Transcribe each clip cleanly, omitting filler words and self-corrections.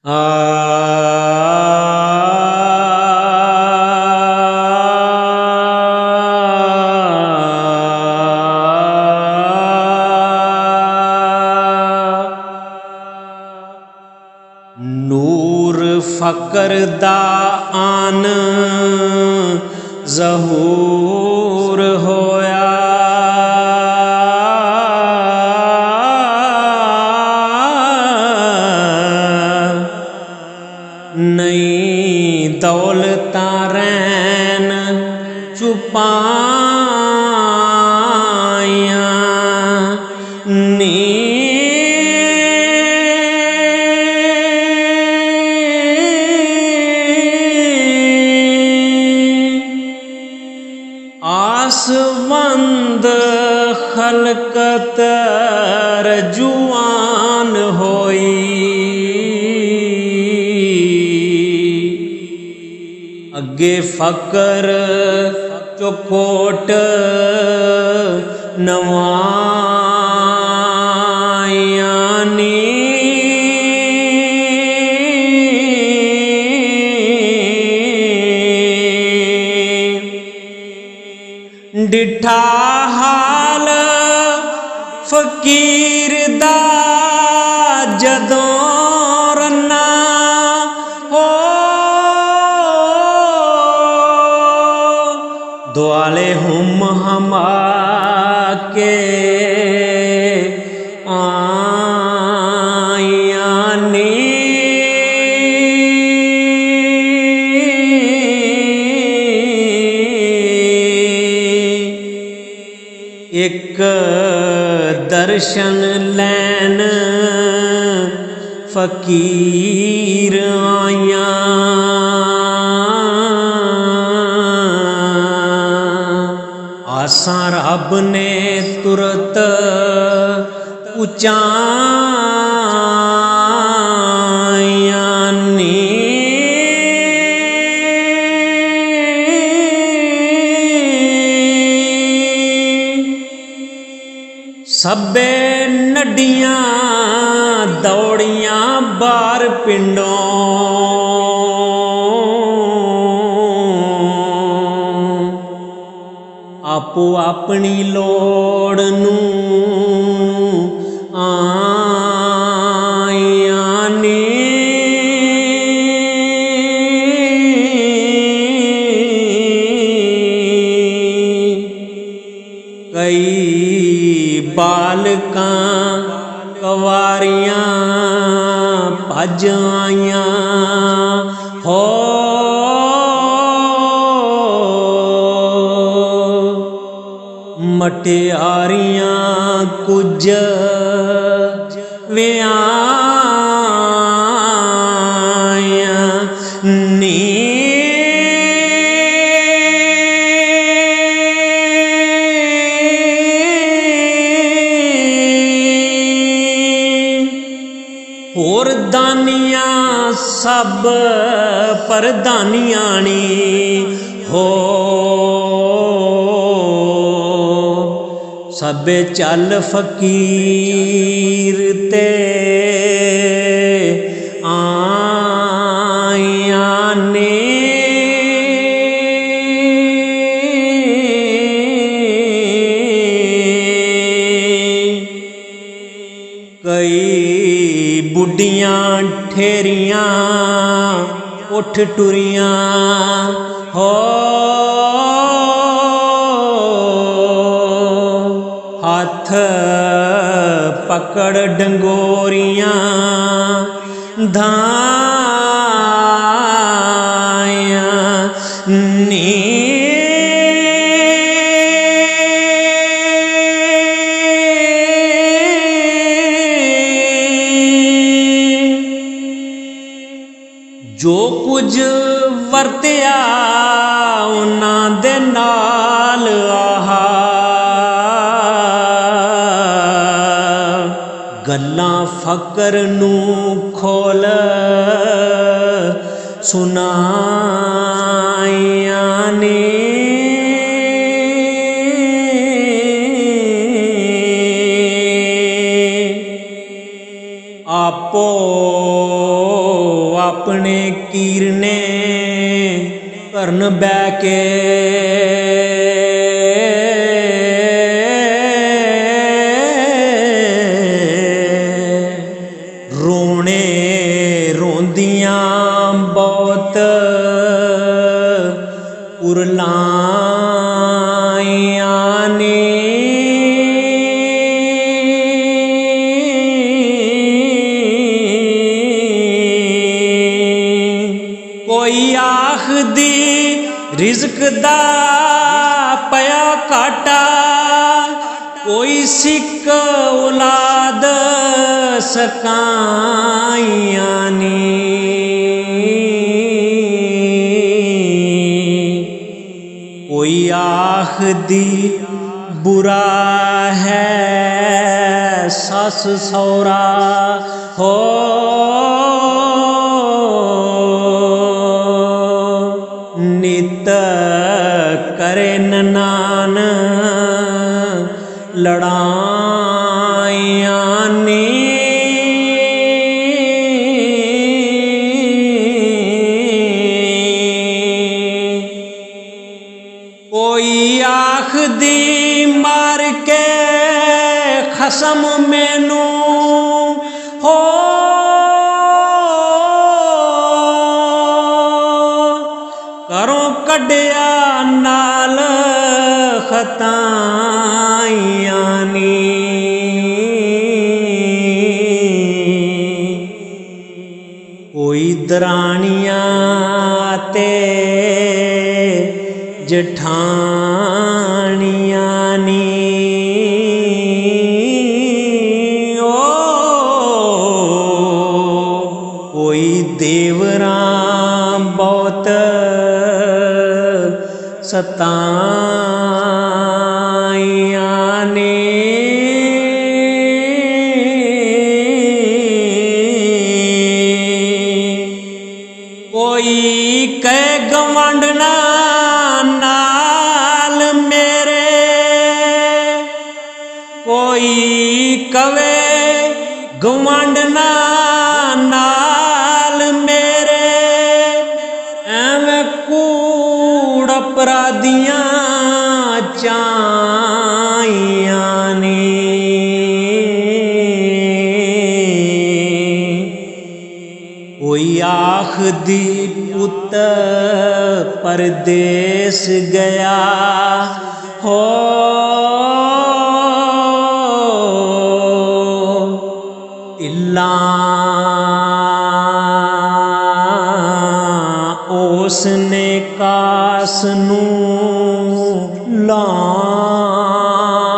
नूर फकर दा आन ज़हूर होया, नई दौलतां रैन छुपाइयां नी आसवंद खलकत रजुआन होई, अगे फकर चौखोट नवाइयां नी डिठा हाल फकीर दा जदों रन्ना हो, दुआले हुम हमा के आइयां नी एक दर्शन लैन फकीर आइयां, आसां रब ने तुरत उचाइयां नी सबे नडियां दौड़ियां बार पिंडों, आपो अपनी लोड़ नूं आइयां नी कई बालकां कवारियां भज आइयां हो, मटियारियां कुछ व्याइयां नी होर दानियां सब परदानियानी हो, सबे चल फकीर ते आइयां ने कई बुढ़ियां ठेरियां उठ टुरियां हो, हाथ पकड़ डंगोरियां धाइयां नी जो कुछ वरत्या उन्हां दे नाल आहा, गल्लां फकर नूं खोल सुनाइयां ने आपो अपने कीरने करन बह के रोने रोंदियां बहुत उरलाइयां ने कोई आखदी रिज़्क दा पया घाटा कोई सिक औलाद सकाइयां नी कोई आखदी बुरा है सस सौरा हो नित करे ननान लड़ाइयां ने कोई आखदी मार के खसम मैनू हो करों कढ़िया नाल खताइयां नी कोई दरानियां ते जठानियां नी ओ कोई देवरां बहुत सताइयां ने कोई कह गवांडना नाल मेरे कोई कवे गवांडना नाल मेरे एवं कूड़ अपराधियां चाइयां ने कोई आखदी पुत परदेस गया हो इल्ला उसने कास नू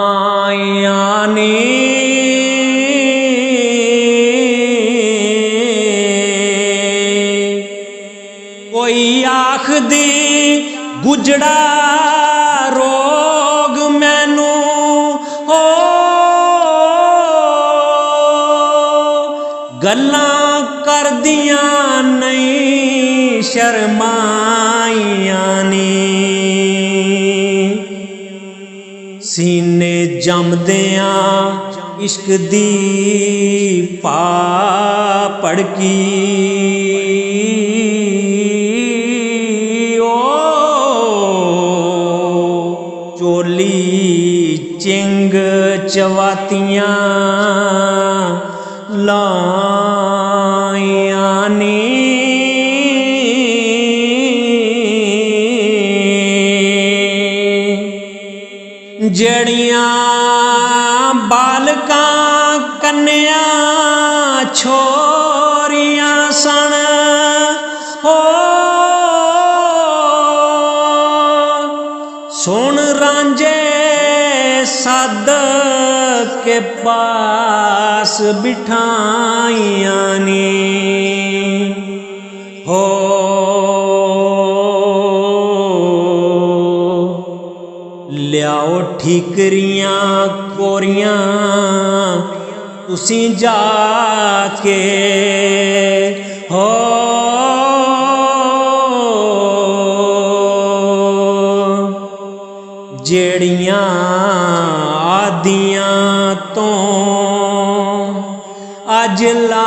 लाइयां ने कोई आखदी गुजड़ा रोग मैनू हो गल्लां करदियां नहीं शर्माइयां नी सीने जमदियां इश्क दी पा पड़की चोली चिंग चवातियां लाइयां नी जड़ियां बालकां कन्या छोरियां सन हो सुन रांझे सद के पास बिठाइयां नी हो लियाओ ठीकरियां कोरियां तुसी जाके हो जेड़ियां आदियां तो अज ला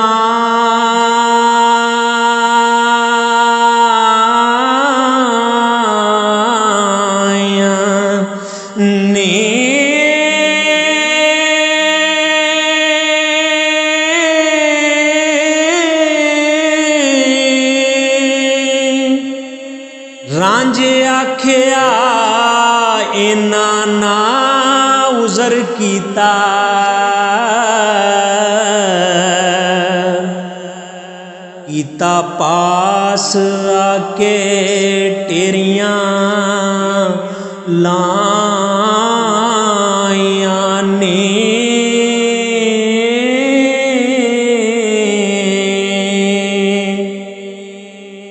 रांझे आखिया इना ना उजर कीता, कीता पास आके टेरियां लाइया ने।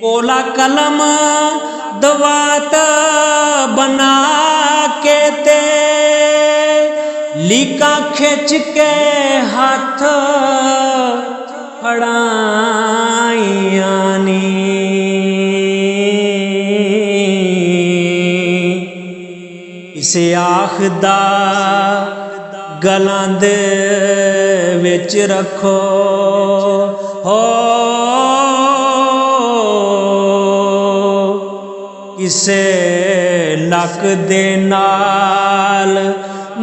कोला कलम दवात बना के ते लीका खिंच के हाथ फड़ाइया नी। इसे आखदा गलां दे विच रखो हो, किसे लक दे नाल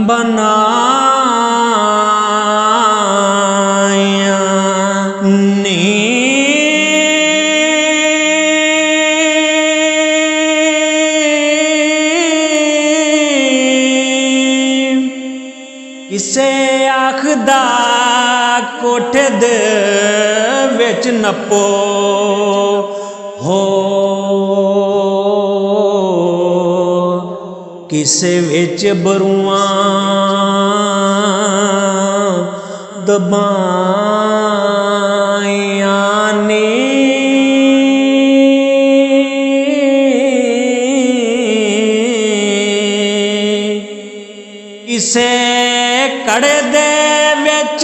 बनाया नी। किसे आखदा कोठे दे विच नप्पो हो, किसे विच बरुआं दबाइया ने। किसे कड़े दे विच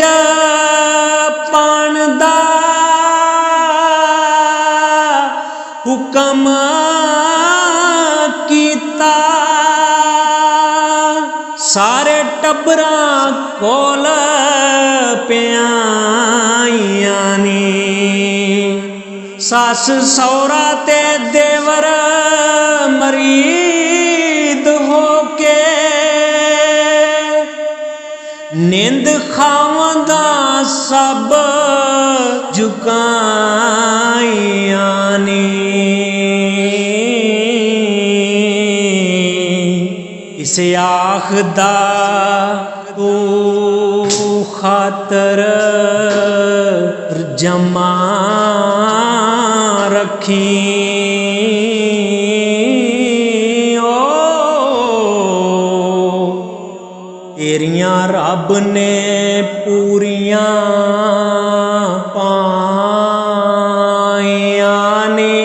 पान दा हुक्म कीता, सारे टब्बरां कोल प्याइया नी। सस सौरा ते देवर मरीद होके नींद खावंदा सब झुकाइया नी। इसे आखदा तू खातर जमा रखी ओ, तेरियां रब ने पूरियां पाइया ने।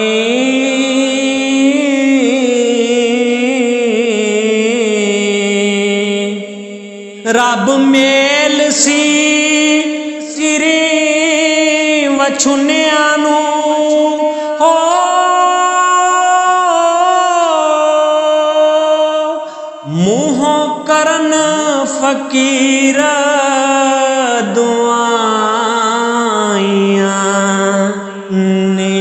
रब मेल सी सिरी वछुनिया नू हो, मूहों करन फकीर दुआइया ने।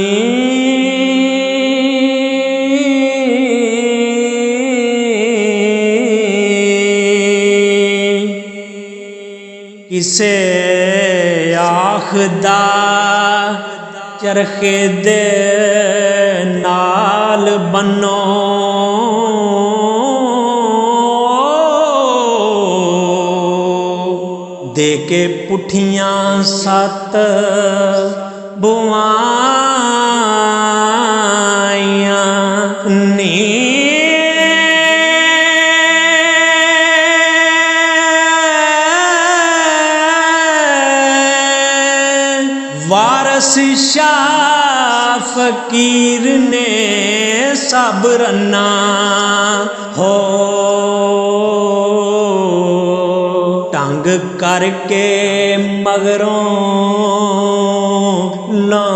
किसे आखदा चरखे दे नाल बनो, दे के पुठियां सत बुआइया नी। वारस शाह फकीर ने सब रन्ना हो, ढंग करके मगरों ला